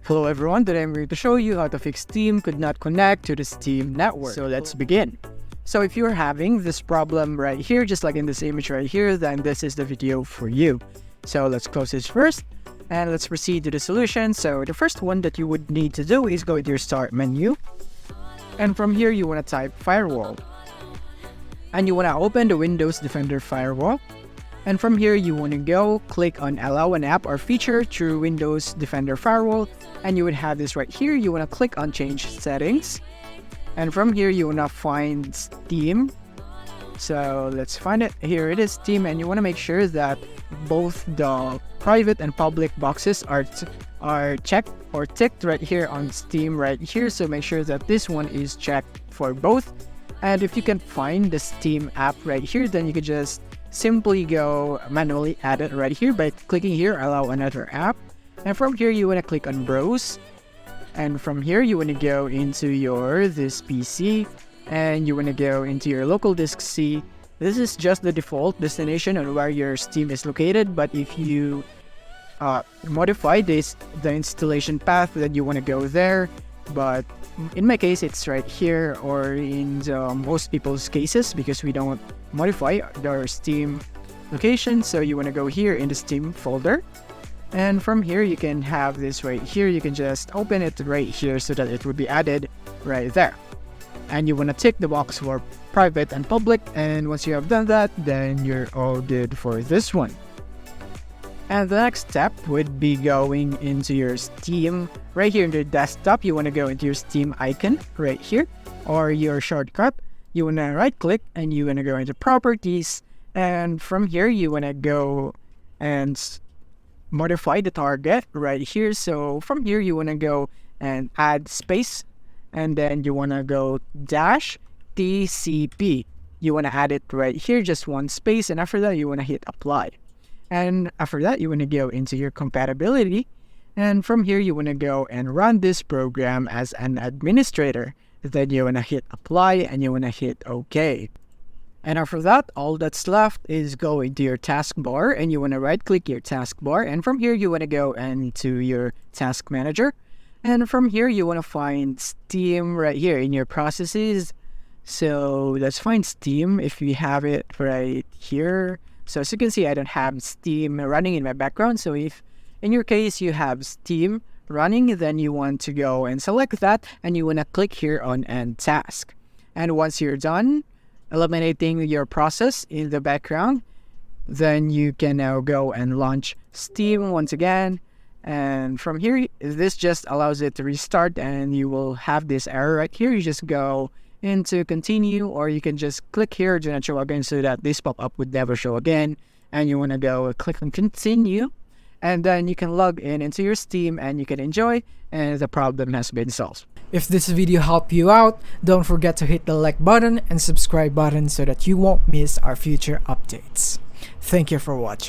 Hello everyone, today I'm going to show you how to fix Steam could not connect to the Steam network. So let's begin. So if you're having this problem right here, just like in this image right here, then this is the video for you. So let's close this first and let's proceed to the solution. So the first one that you would need to do is go to your start menu. And from here, you want to type firewall. And you want to open the Windows Defender firewall. And from here, you want to go click on allow an app or feature through Windows Defender firewall. And you would have this right here. You want to click on change settings. And from here, you want to find Steam. So let's find it. Here it is, Steam. And you want to make sure that both the private and public boxes are checked or ticked right here on Steam right here. So make sure that this one is checked for both. And if you can find the Steam app right here, then you could just simply go manually add it right here by clicking here, allow another app. And from here, you want to click on browse. And from here, you want to go into this PC and you want to go into your local disk C. This is just the default destination on where your Steam is located. But if you modify the installation path, then you want to go there. But in my case, it's right here, or in most people's cases, because we don't modify our Steam location. So you want to go here in the Steam folder. And from here, you can have this right here. You can just open it right here so that it will be added right there. And you want to tick the box for private and public. And once you have done that, then you're all good for this one. And the next step would be going into your Steam. Right here in the desktop, you want to go into your Steam icon right here, or your shortcut. You want to right click and you want to go into properties. And from here, you want to go and modify the target right here. So from here, you want to go and add space. And then you want to go -TCP. You want to add it right here, just one space. And after that, you want to hit apply. And after that, you want to go into your compatibility. And from here, you want to go and run this program as an administrator. Then you want to hit apply and you want to hit OK. And after that, all that's left is go into your taskbar and you want to right click your taskbar. And from here, you want to go into your task manager. And from here, you want to find Steam right here in your processes. So let's find Steam if we have it right here. So as you can see, I don't have Steam running in my background. So if in your case you have Steam running, then you want to go and select that and you want to click here on end task. And once you're done eliminating your process in the background, then you can now go and launch Steam once again. And from here, this just allows it to restart and you will have this error right here. You just go into continue, or you can just click here, do not show again, so that this pop-up would never show again. And you want to go click on continue, and then you can log in into your Steam and you can enjoy, and the problem has been solved. If this video helped you out, don't forget to hit the like button and subscribe button so that you won't miss our future updates. Thank you for watching.